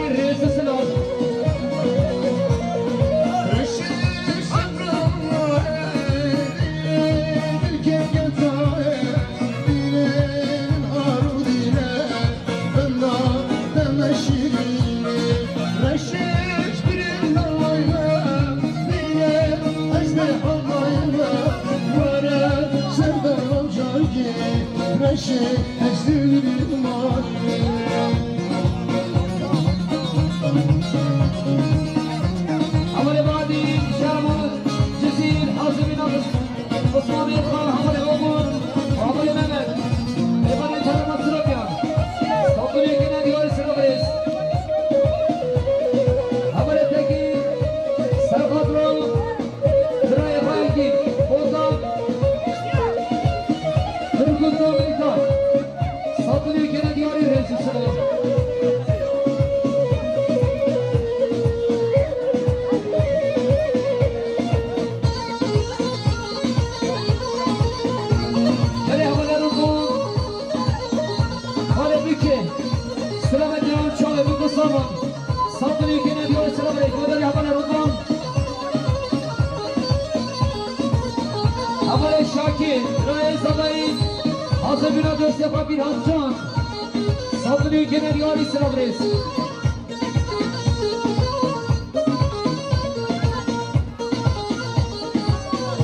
رئیس سلام حمل بعدی شرمات جزیر حاضر ناقص عثمانی خان حمل عمر حمل ممد ایمان ترمت سرابیان تاقلی که ندیار سرابریز حمل تکی سرخات رو درای خواهی بوزان ترکوز رو میتان تاقلی که ندیاری رئیس سرابریز شاکر رئیس آقای حاضر بینا دوستی خواهی جان صادقی کنریاری سلام رئیس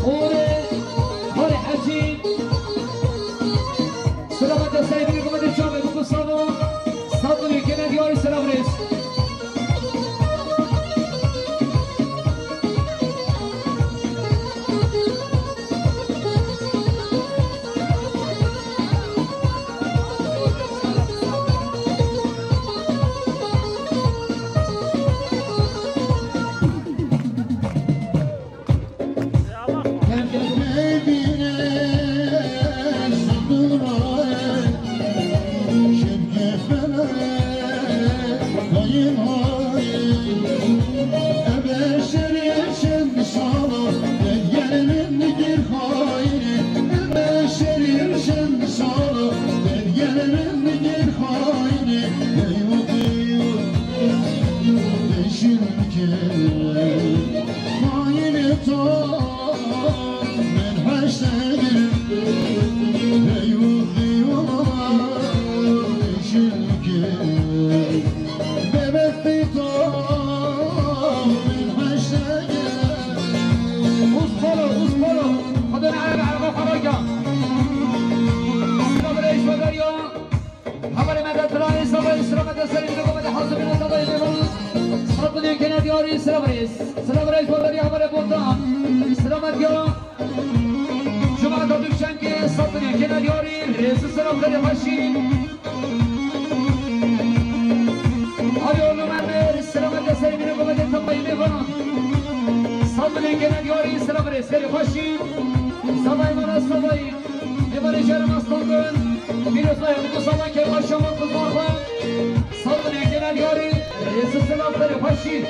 خوره خوره حجی سلامت دسته بینی کمد جامعه بکستانو صادقی کنریاری سلام رئیس سلام رئیس بوداری هماره بودم سلامت گرام شما دادوک چنگ صدری کناریاری رئیس سلام داری باشین آیولو من سلامت دستی بینه گمده تقایی میکنم صدری کناریاری سلام رئیس داری باشین سبایی من از سبایی ایمانی شهرم استان کن بیروز باید دو سامان که با شما کزمان خواهم صدری کناریاری رئیس سلام داری باشین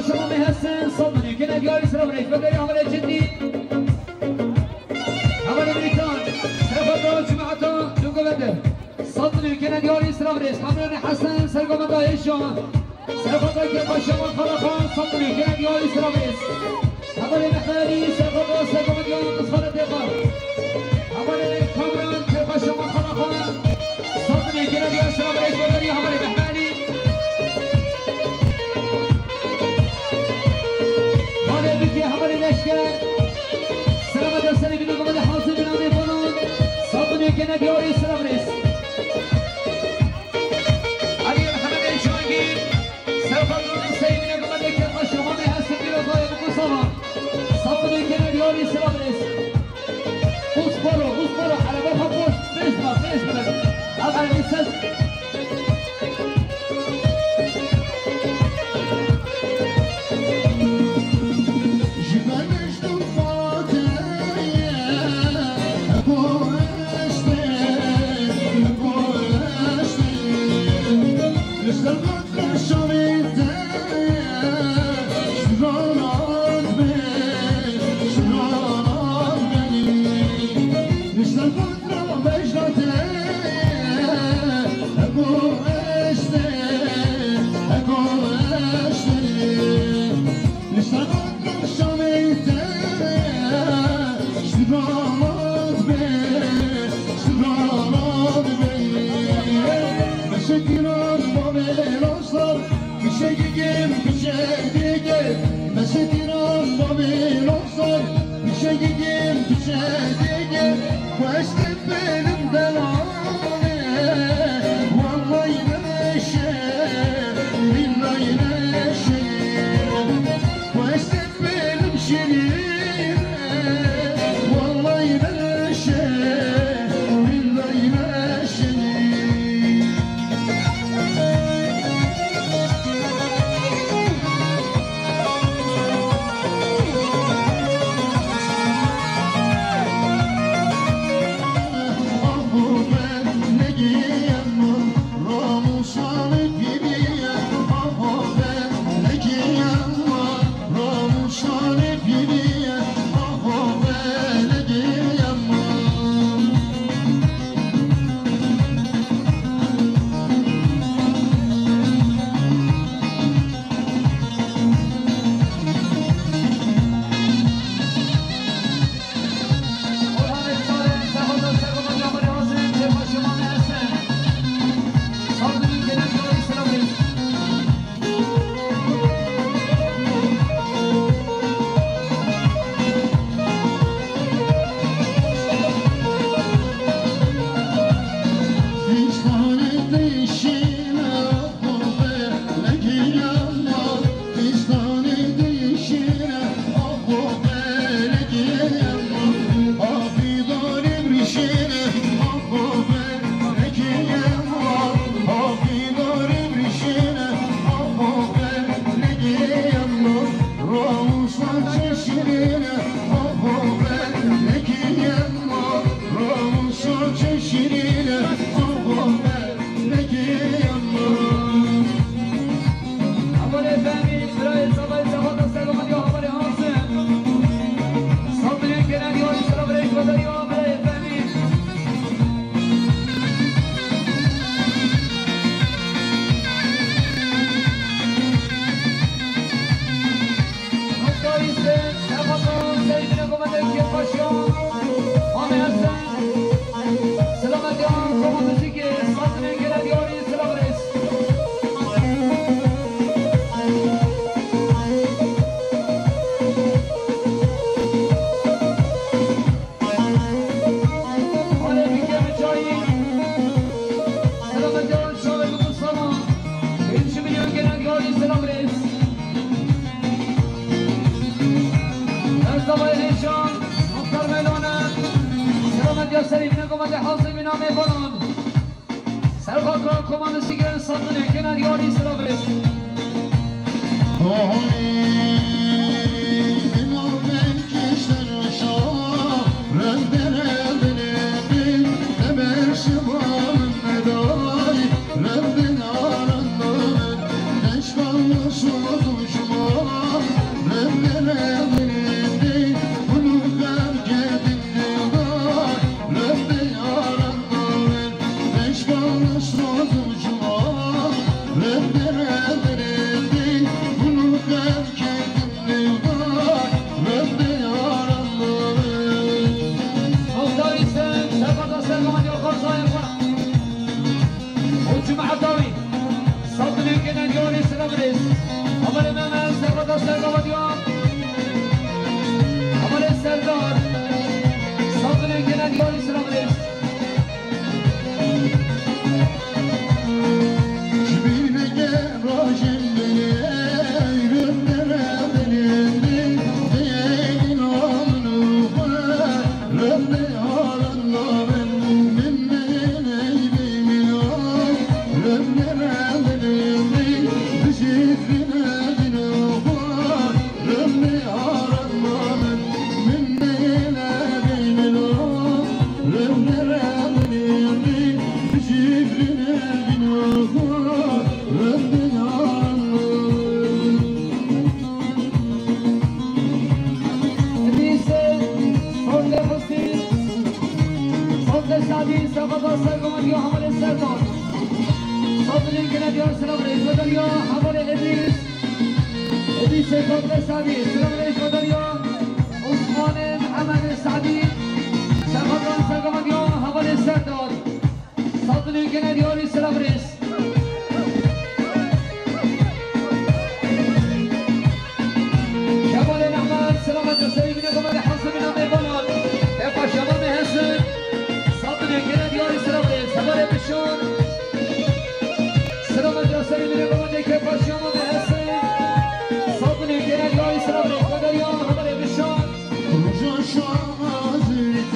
شما میهستن صدری که نگاری سلام رئیس بداری عمل جدی عمل امریکان سرفت جماعتا دوگو بده صدری که نگاری سلام رئیس همران حسن سرگامت آیشان سرفت که با شما خلاقان صدری که نگاری سلام رئیس عمل مخاری سرفت سرگامت یان قصفان دیقا عمل کامران که با شما خلاقان صدری که نگاری سلام رئیس بداری عمل مخاری سلامت دستانی بینو گمد حاضر بینامه بانون صادقی که ندیاری سلام رئیس علی محمد جانگیر سرفت دستی بینو گمد که شما می هستن بیروزای بکن سلام صادقی که ندیاری سلام رئیس اوز برو عربه خب بوش Bunu ben kendim قبل سعدی سقط سرگم یا حمل سردار صدری کنه دیار سلام رئیس مدریا حمل ادریس قبل سعدی سلام رئیس مدریا عثمان محمد سعدی سقط سرگم یا حمل سردار صدری کنه دیار سلام رئیس شمال نحمد سلامت رسایی بینه کمال حسن بینه میبانان افا شمال حسن صدری کنه دیار سلام رئیس شمال بشون سلامت رسایی بینه کمال که افا شمال حسن صدری کنه دیار سلام رئیس مدریا حمل بشون کجا شازیدم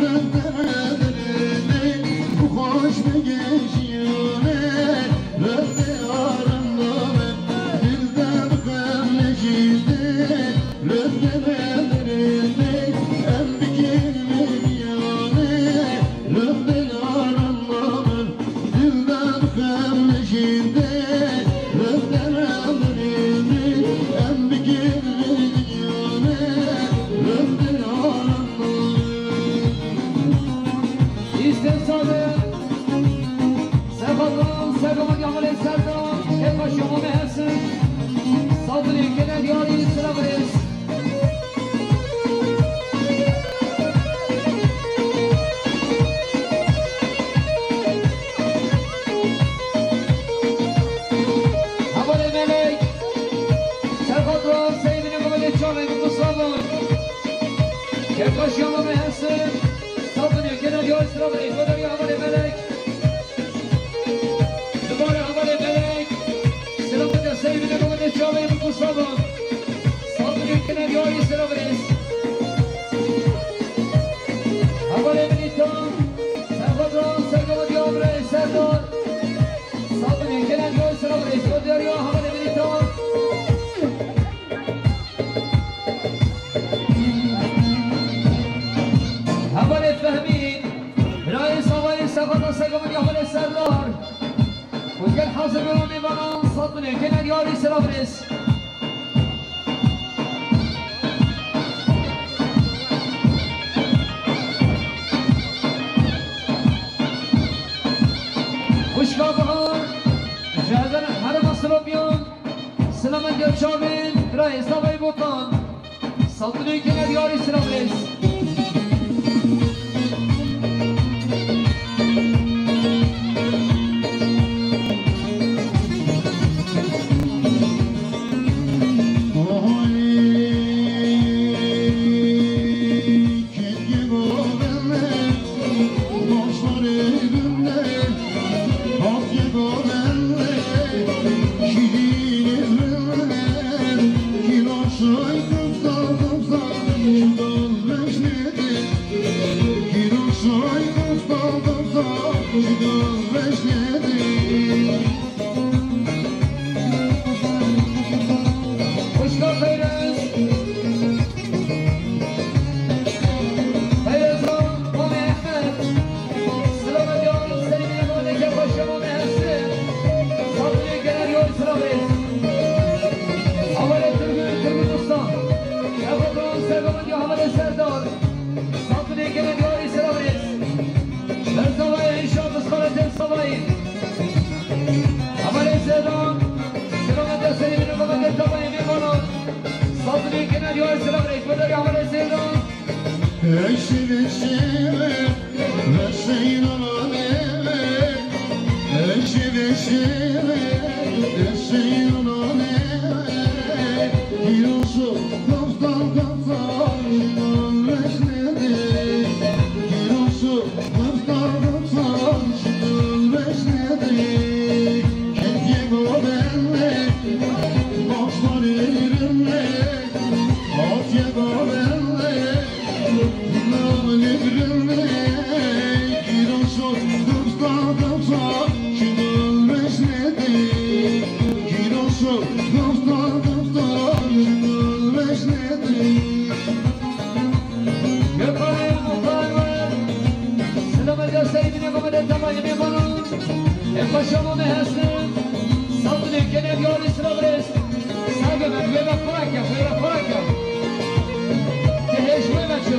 رندردنی خوش بگشیونه رفت آرندامه دلدم خمشیده رفت ندرنی ام بکر میانه رفت آرندامه دلدم خمشیده رفت ندرنی ام بکر میانه رفت آرندامه استنساده سفادان سرگمان یعمل سردان افا شمال حسن صدری کنه دیار سلام رئیس حوال ملک سرخط را سیبین قبل چاقی مصابان افا شمال حسن صدری کنه دیار سلام رئیس مدریا حوال ملک دوباره حوال ملک سلامت سیبین قبل چاقی مصابان صدری کنه دیار سلام رئیس حوال ملیتان سرخط را سرگمان یعمل سردار صدری کنه دیار سلام رئیس مدریا حوال ملیتان حوال فهمید رئیس آقای سقط سرگمان یعمل سردار وکل حاضر رو میبانم صدری کنه دیار سلام رئیس خوشگاه بهار جهزن حرم سلوبیان سلامت یا چابین رئیس آقای بوتان صدری کنه دیار سلام رئیس خوشگاه خیرز خیرز را مام احمد سلامت یار سلیمی نمانه که باشه مام حسن صدری کنه دیار سلام رئیس حوال ترگون دوستان شفاقان سرگمان یا حوال سردار صدری کنه دیار سلام رئیس برزاوای انشاء بسخارت انصابایی حوال سردان سلامت سلیمی نمانه انتابایی میمانان صدری کنه دیار سلام رئیس مدریا حوال سردان سلامت یا سلیمی نمانه انتابایی میمانان افا شمال حسن صدری کنه دیار سلام رئیس ساگه من ویبا فرکم تهش ویبا چه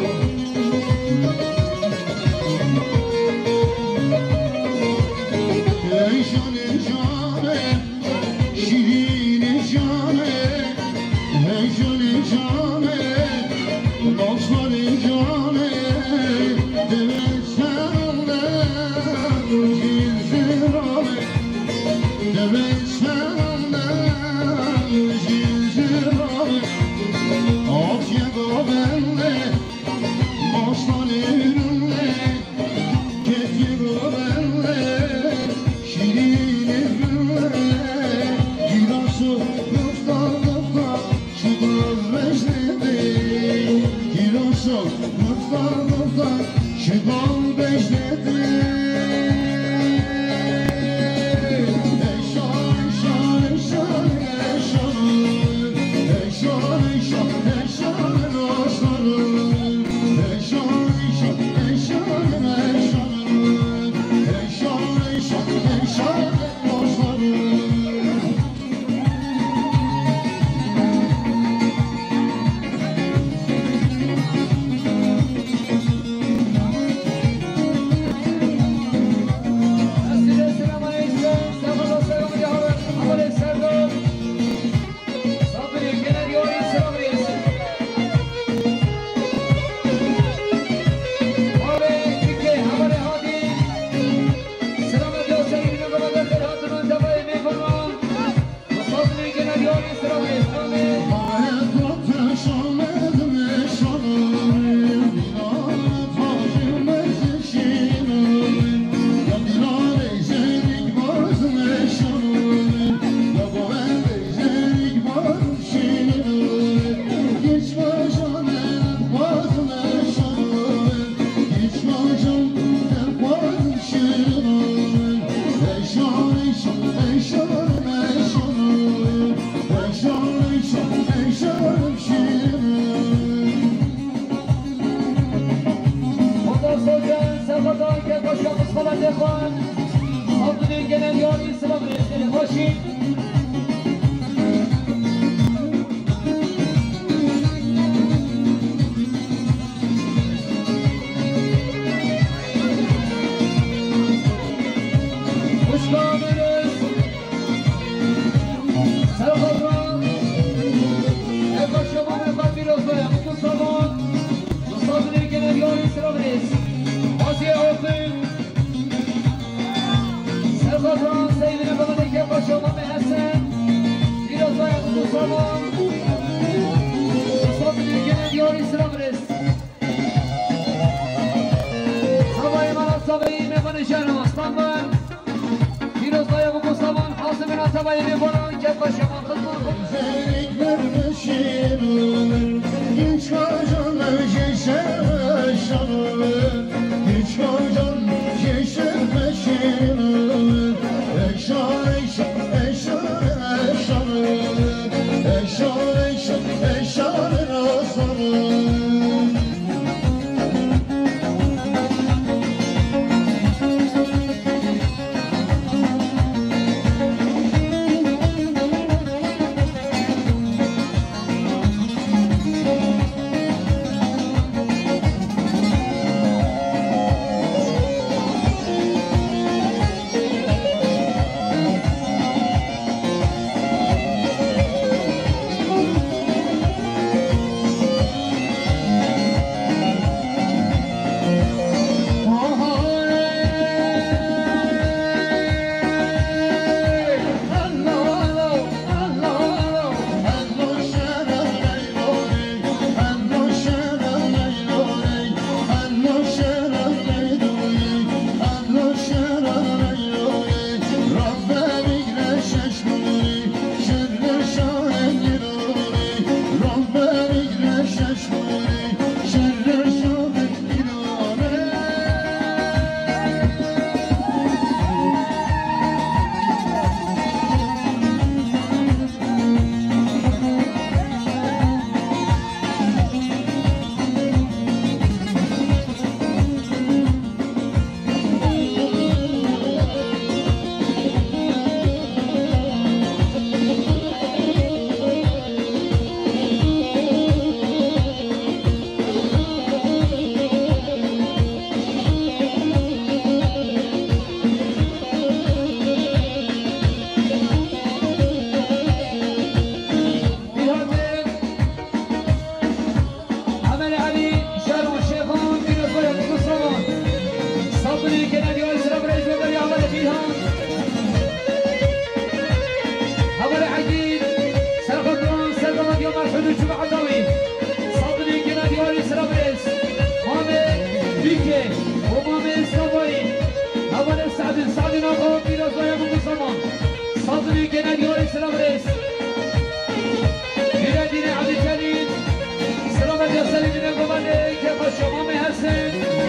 شما می هستید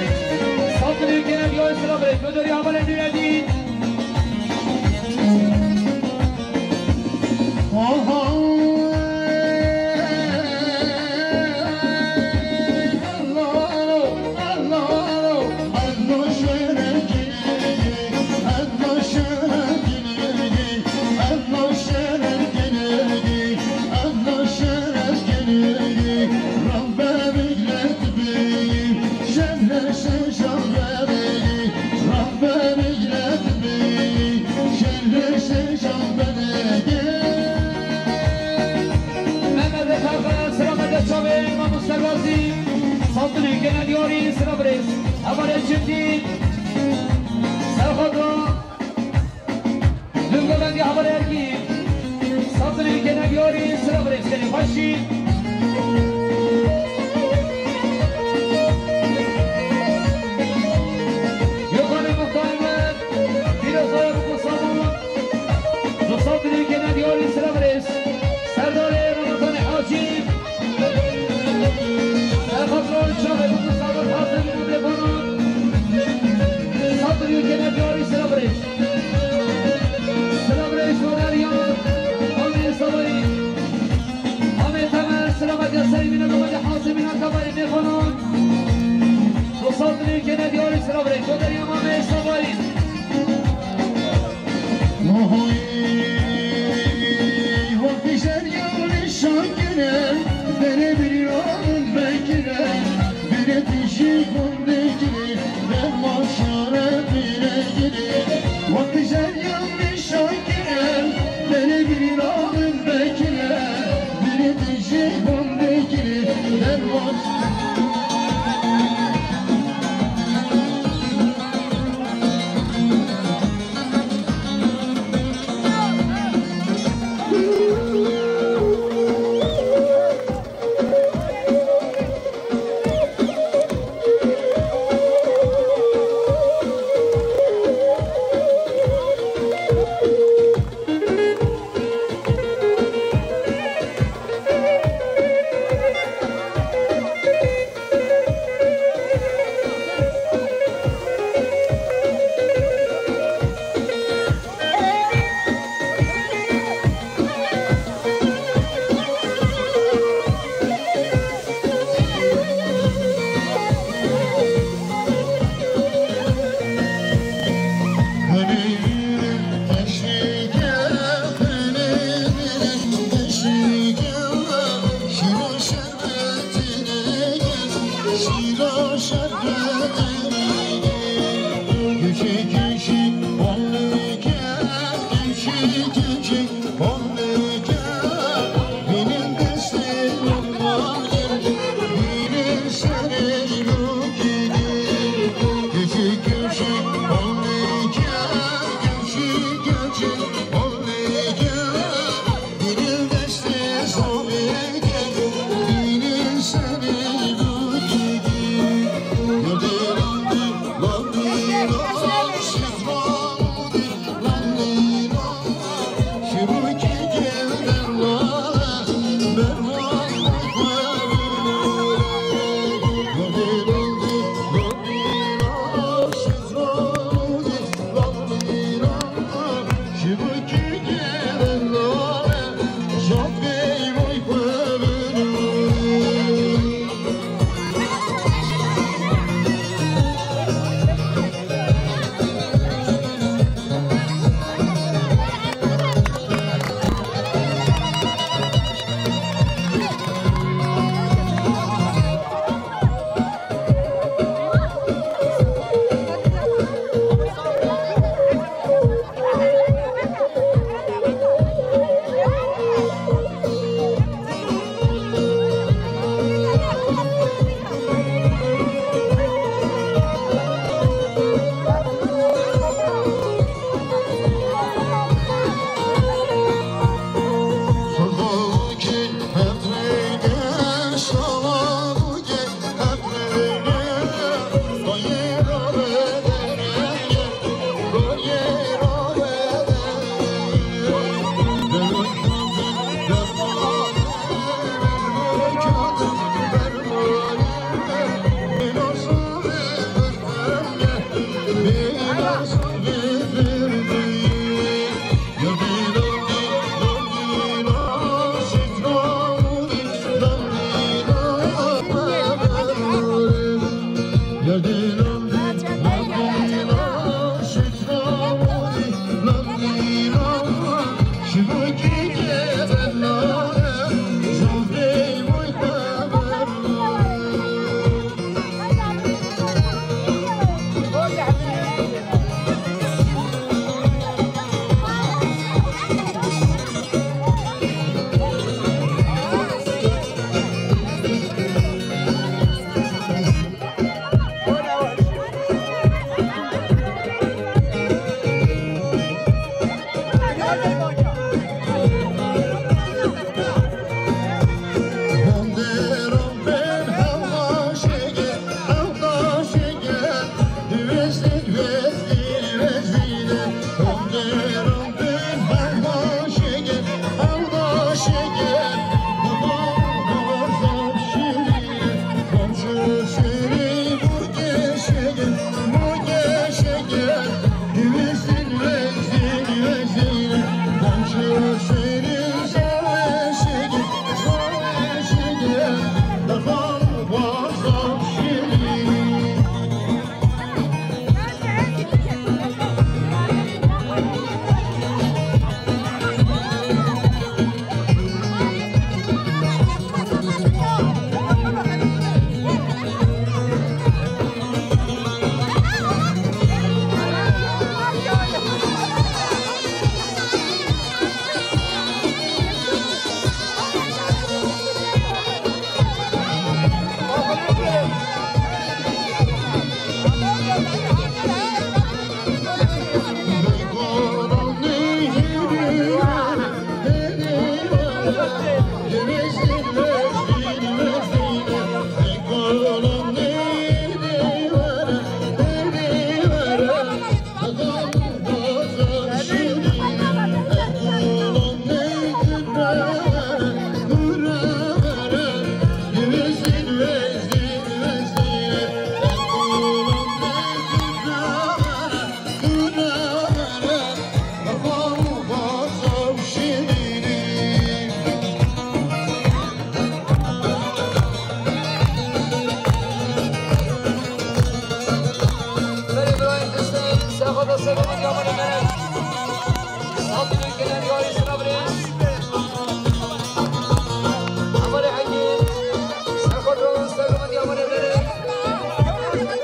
برای تو داری اول ندید صدري كان ديوري سرابريس أبدا جديد سأخذه لنقول عندي أبدا أركيب صدري كان ديوري سرابريس كان يخشي يقال المختار في رصايا بقصامون صدري كان ديوري سرابريس سرداري رمضان حاجي خطرون شبه بقصة الحاصل من البنان صدري كنا ديوري سلابريش وناليان أمي صبري أمي تمام سلامة يسري من الوضع حاصل من الكبار من البنان وصدري كنا ديوري سلابريش وناليان أمي صبري وقتی شریان شاکره بره بیرون بگیره بره پیشی کن بگیره به ماشاره بیره گیره وقتی شریان شاکره بره بیرون بگیره بره پیشی کن بگیره به ماشاره سلام یا مال مرد صادقی کنن یاری سنابرس عمال حکیم سرخود رو سلام یا مال مرد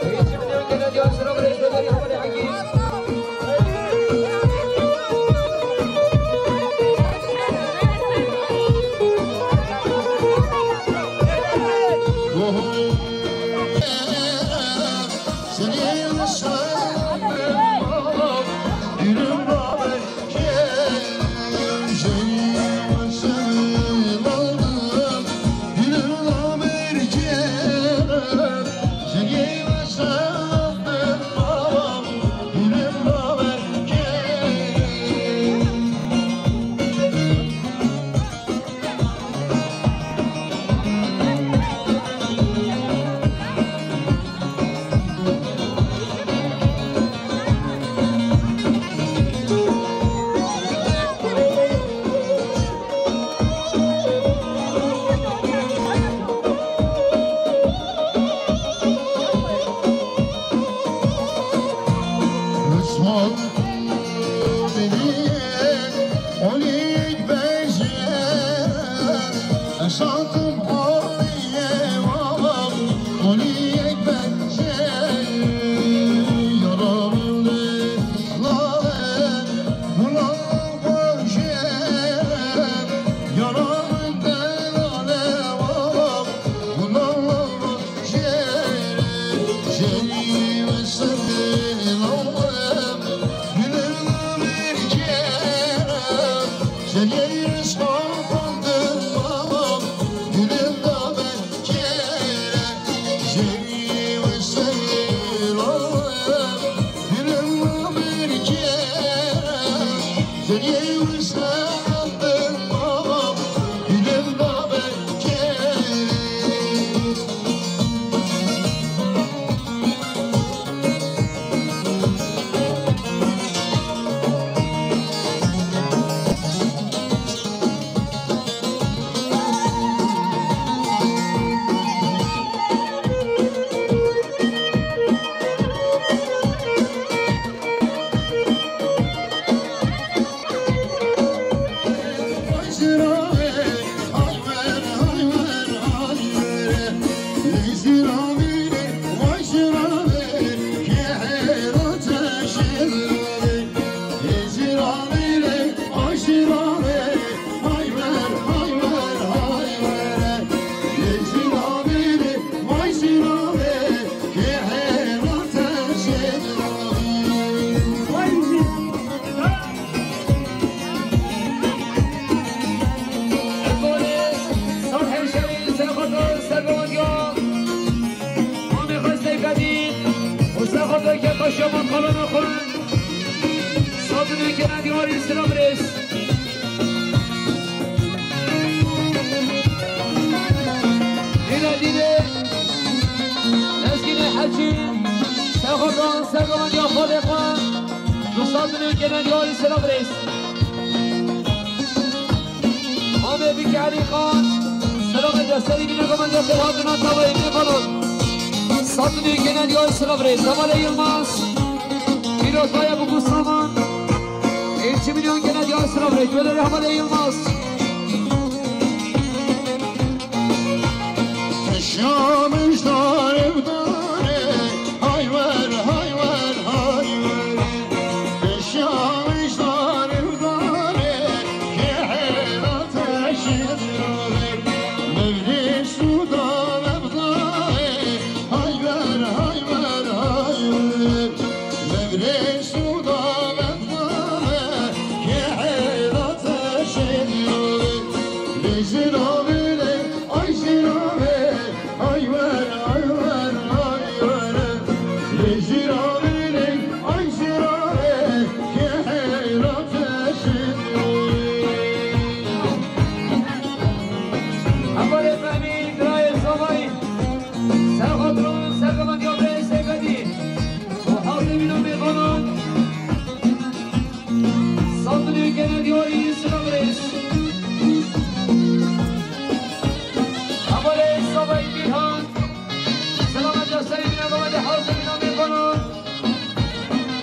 هیچ میلیون کنن یاری سنابرس ببری عمال حکیم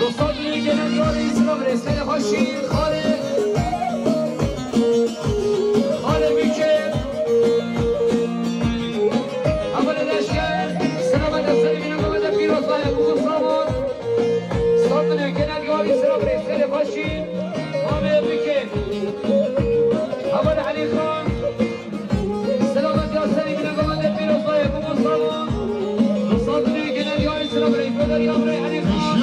Dostlar, برس خیلی خوشی خاله بیکه اول لشکر سلامت از سری بینم آمده پیروز و یکوب سامان ساطنه کنن یاری سلام برس خیلی خوشی آمه بیکه اول علی خان سلامت از سری بینم آمده پیروز و یکوب سامان ساطنه کنن یاری سلام برس بداری آمره علی خان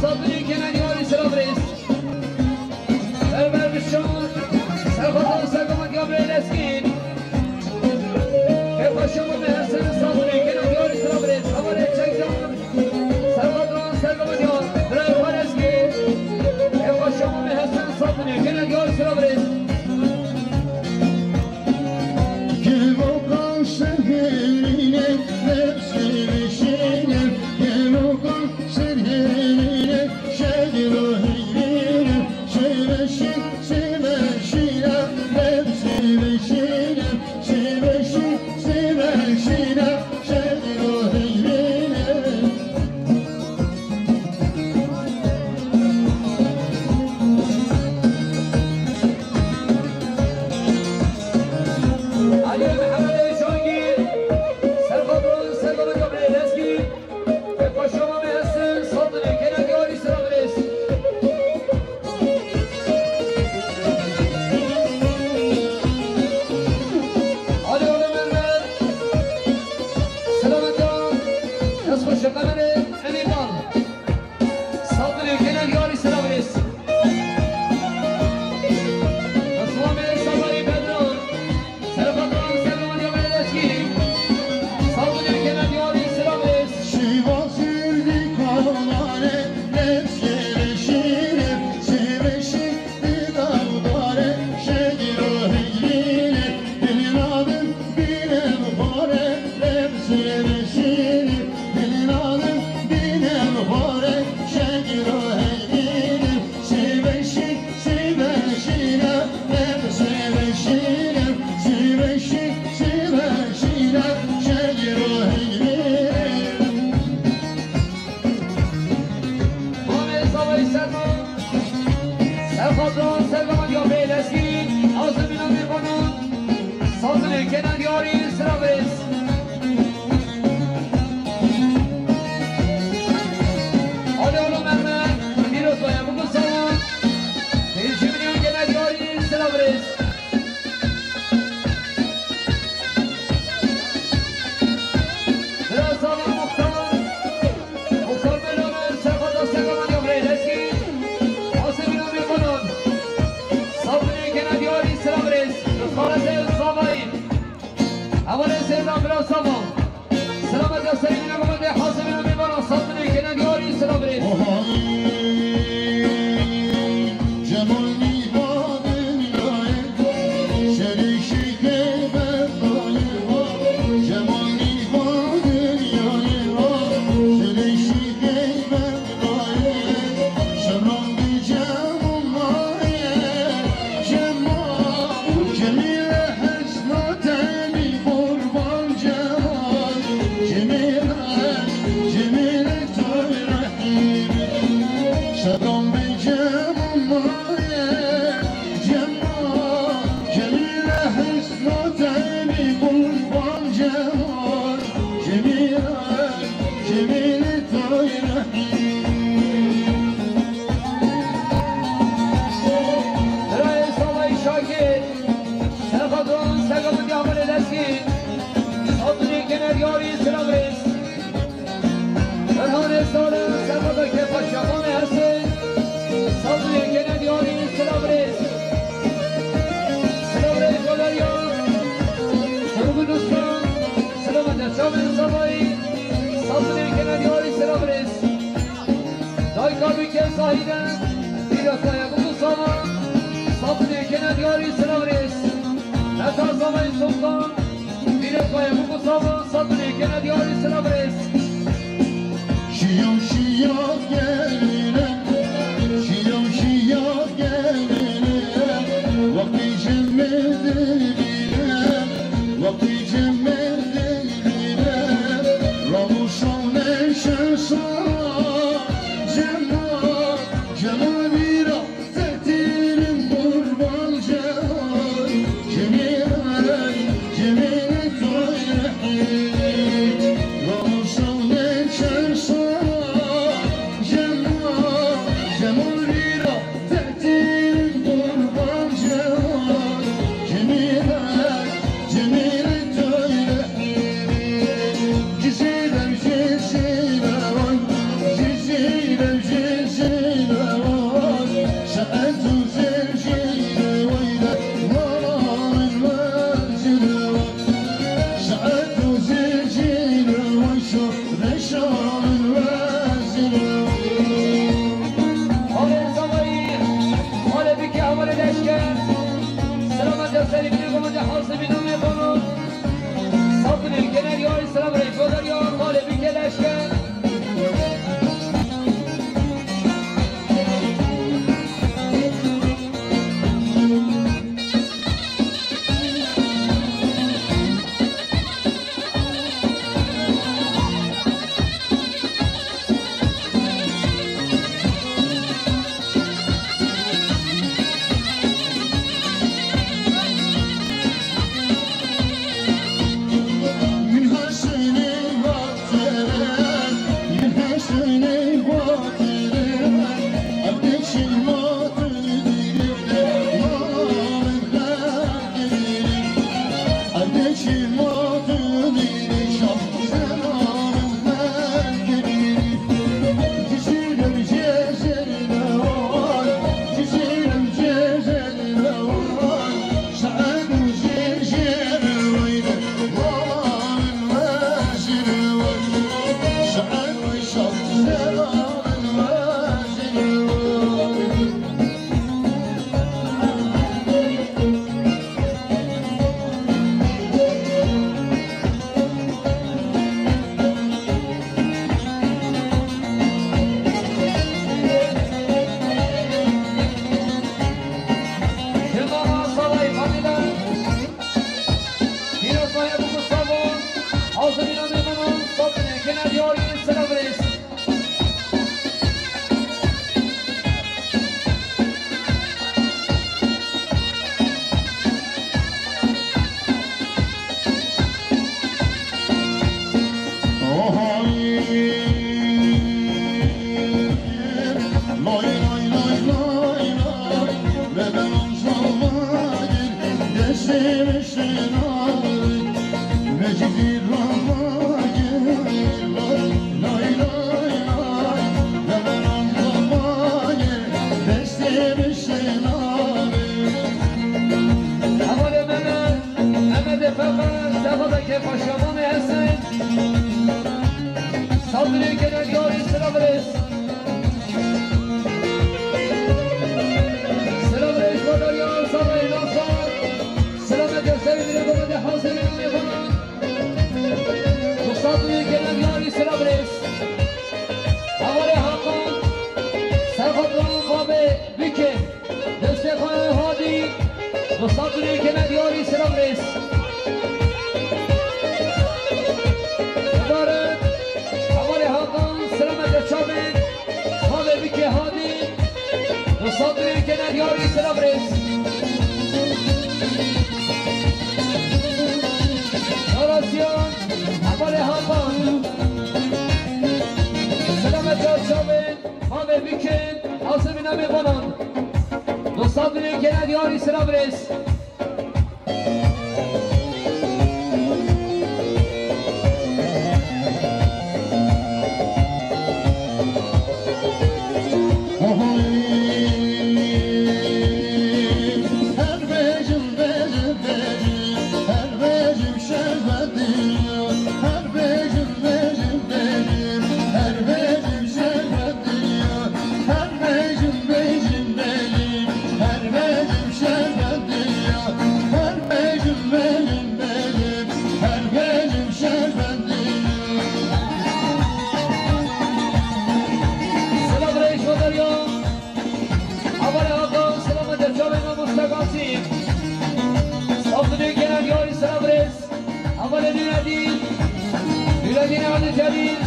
صدری کنن یاری سلابریس بربر بشون سرخوطان سرگمان گابریل اسکین که باشمون به حسن صدری کنن یاری سلابریس هماره چکتان سرخوطان سرگمان یار بربر اسکین که باشمون به حسن صدری کنن یاری سلابریس Jemma Lay lay lay lay lay Beben omzuma gir Destim işin ağır Mecidi rama gir Lay lay lay Beben omzuma gir Destim işin ağır Amal Mehmet Efekan Sefadaki Paşaman Esen Saldırı gelen yori sıralarız Sıralarız kadar yol salayı nasar Sırama gösterimine komedi hazırlığını yapalım Bu saldırı gelen yori sıralarız Havale Hakan Sefadran Kabe Büke Destekaya Hadi Bu saldırı gelen yori sıralarız Çabuk, hadi bir ke hadi, dostları kenar yari selamres. Orasyon, amale hakan. Selamet çabuk, hadi bir ke, azimine mi banan, dostları kenar yari selamres.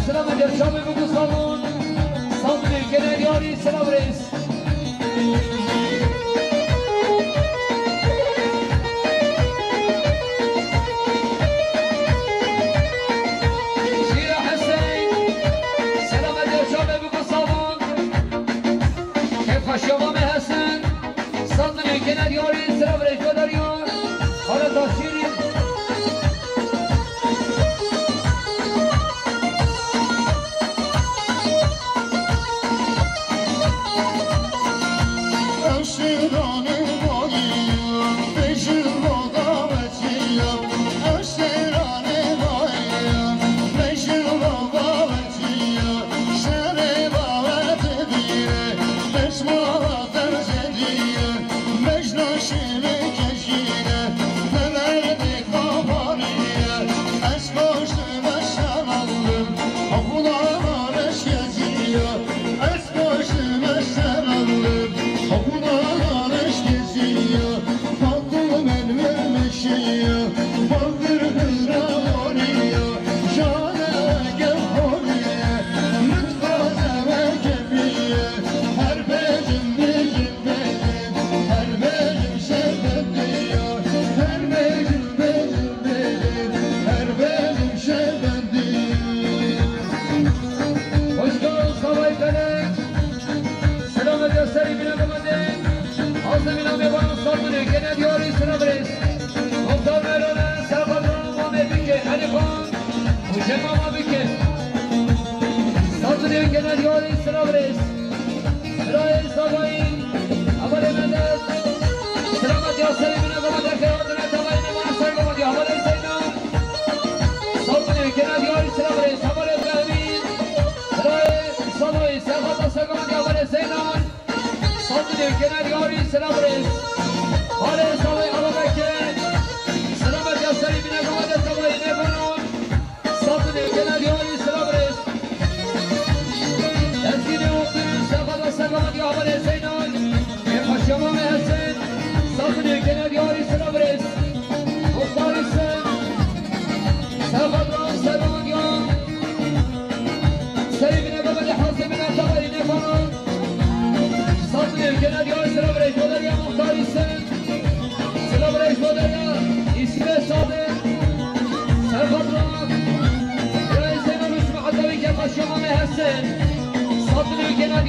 Selam eder şabı bu kusalın Saldırı genel yari selam reis Şira Hüseyin Selam eder şabı bu kusalın Kefaşyama Hasan Saldırı genel yari selam reis kadar yar Hala taşiri Sadri genel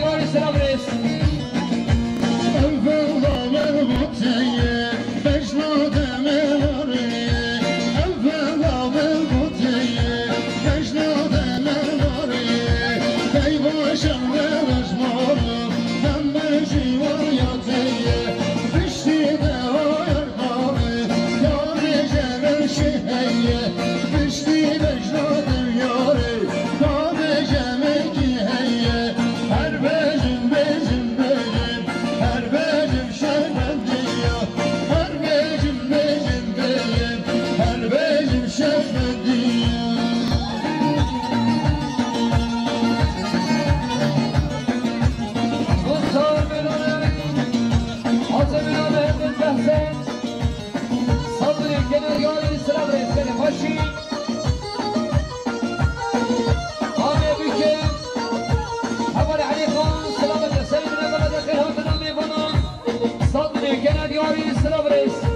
دیاری سرابرس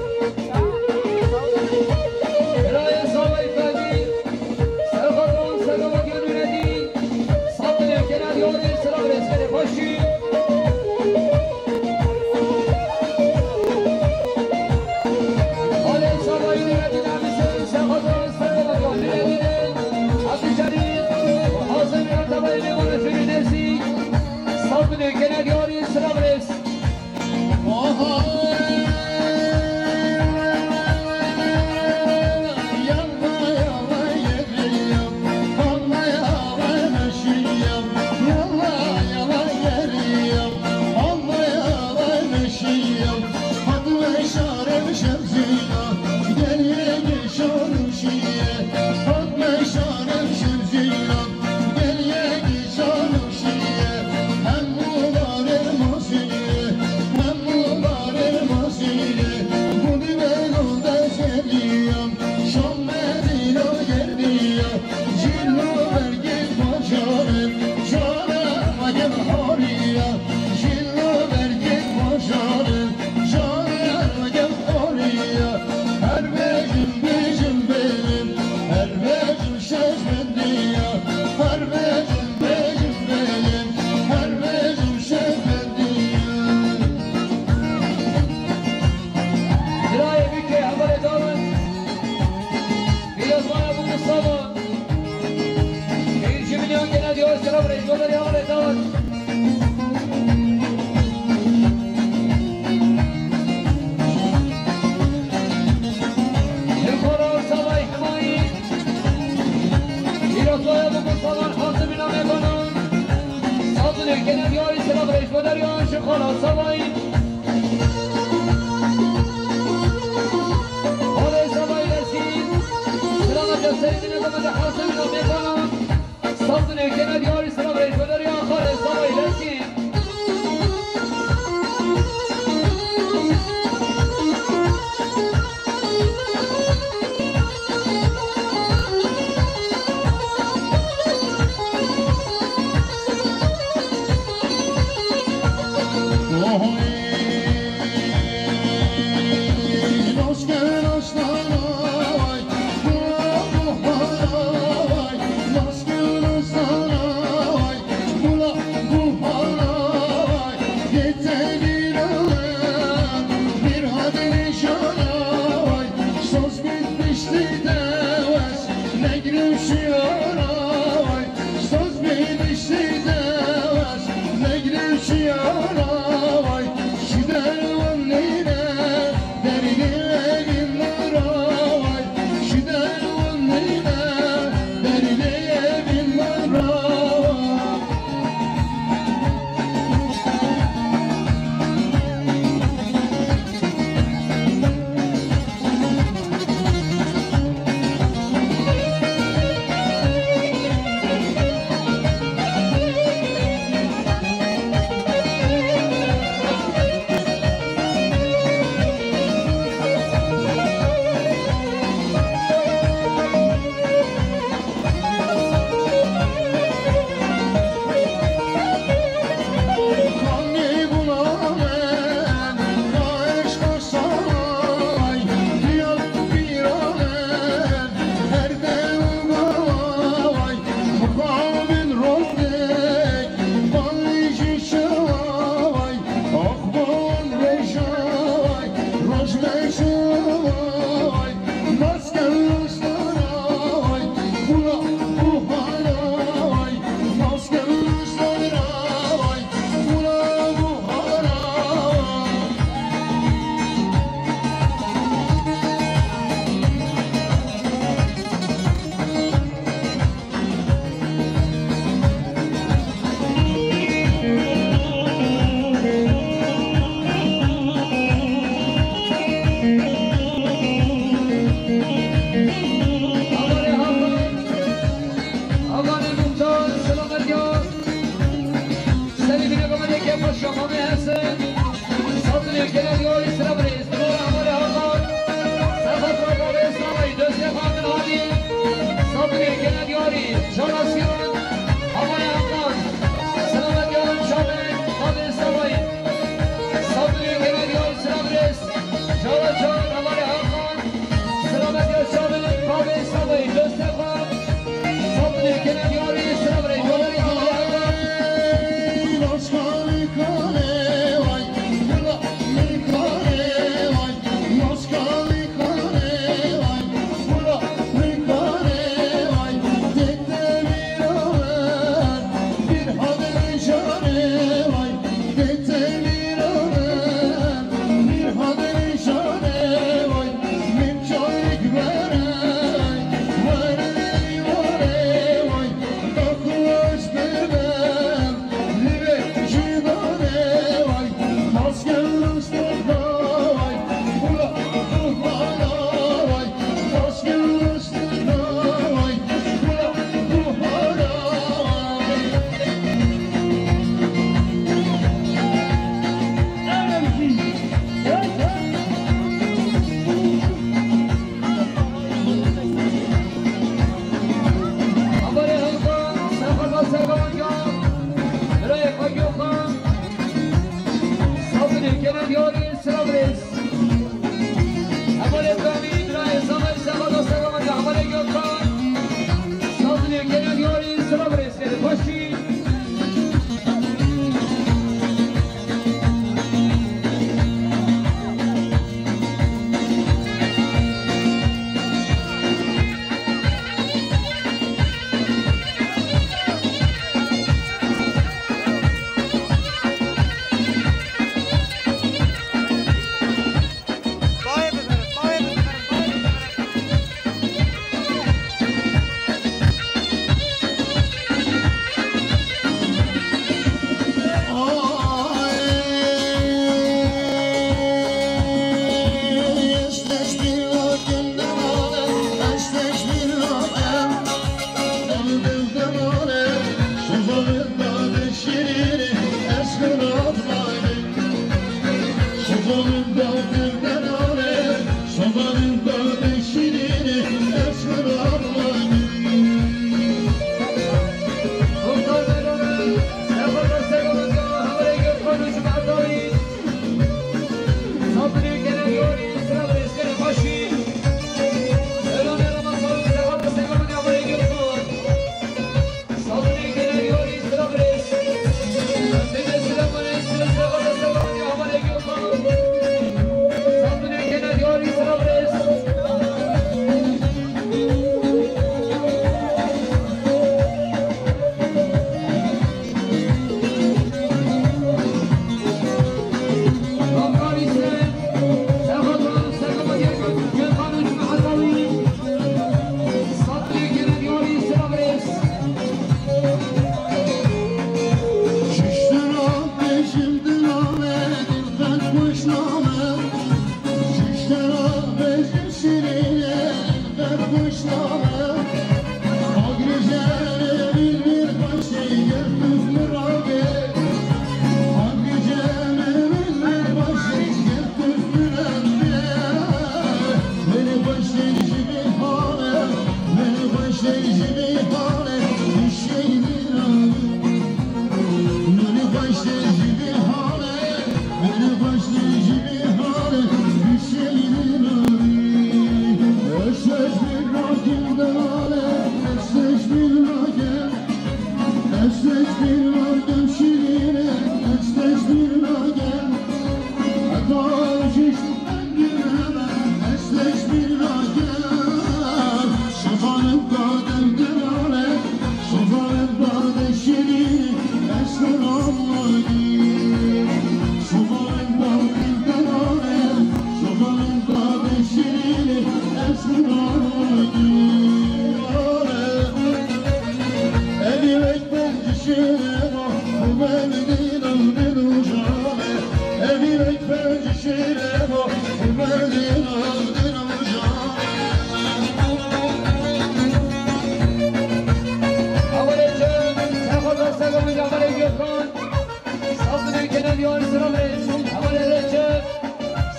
دیار سرابرس عمل رچه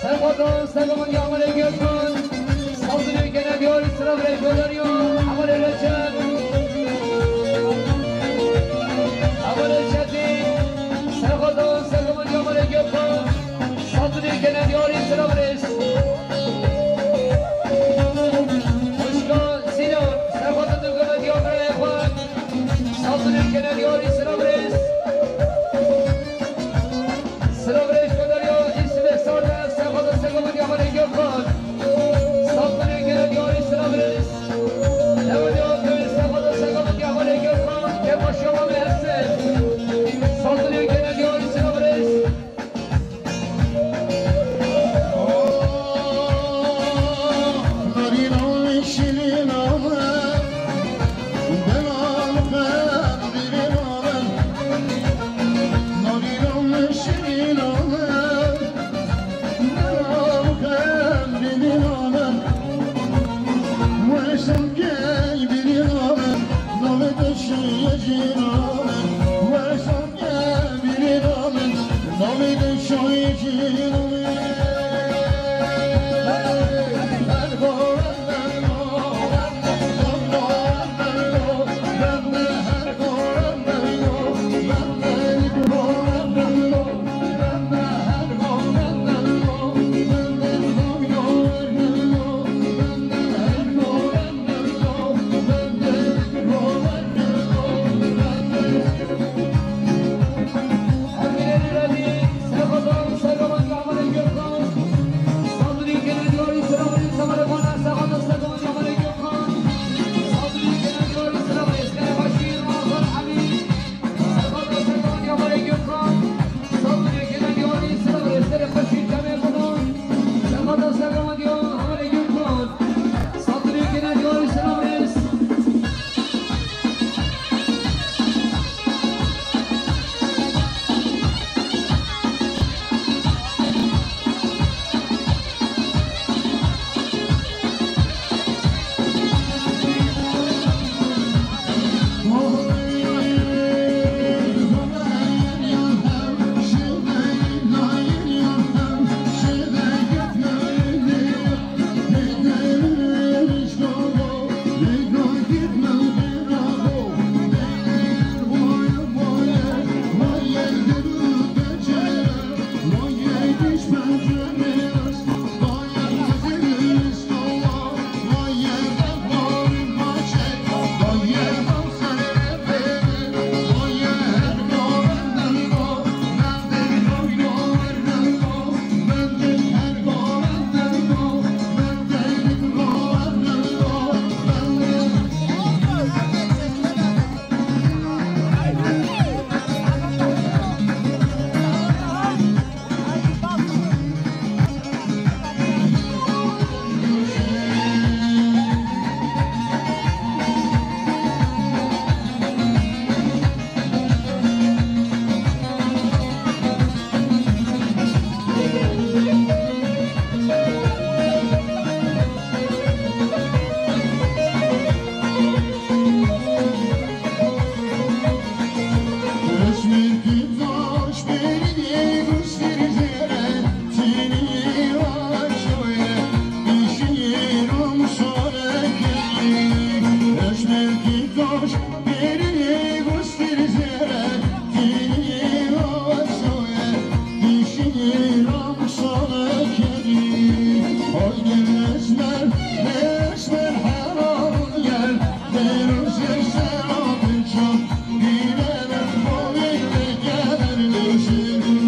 سرخوتان سرگمان یا عمل گرکن صدری کنه دیار سرابرس دولاریا عمل رچه عمل رچه سرخوتان سرگمان یا عمل گرکن صدری کنه دیار سرابرس خوشگاه سینان سرخوتان دوگمه دیار برای خود صدری کنه دیار سرابرس سرابرش کداریا اسم سارده سرخواد سرگمانی عمل گرکن صدری کنه دیار سرابرس نمانی آقای سرخواد سرگمانی عمل گرکن که با شما مرسه صدری کنه دیار سرابرس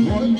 One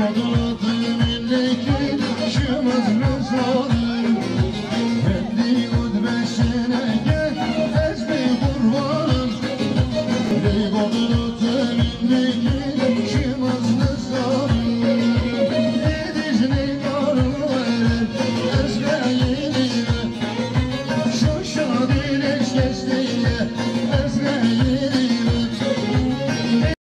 قدرت منك شمس نزار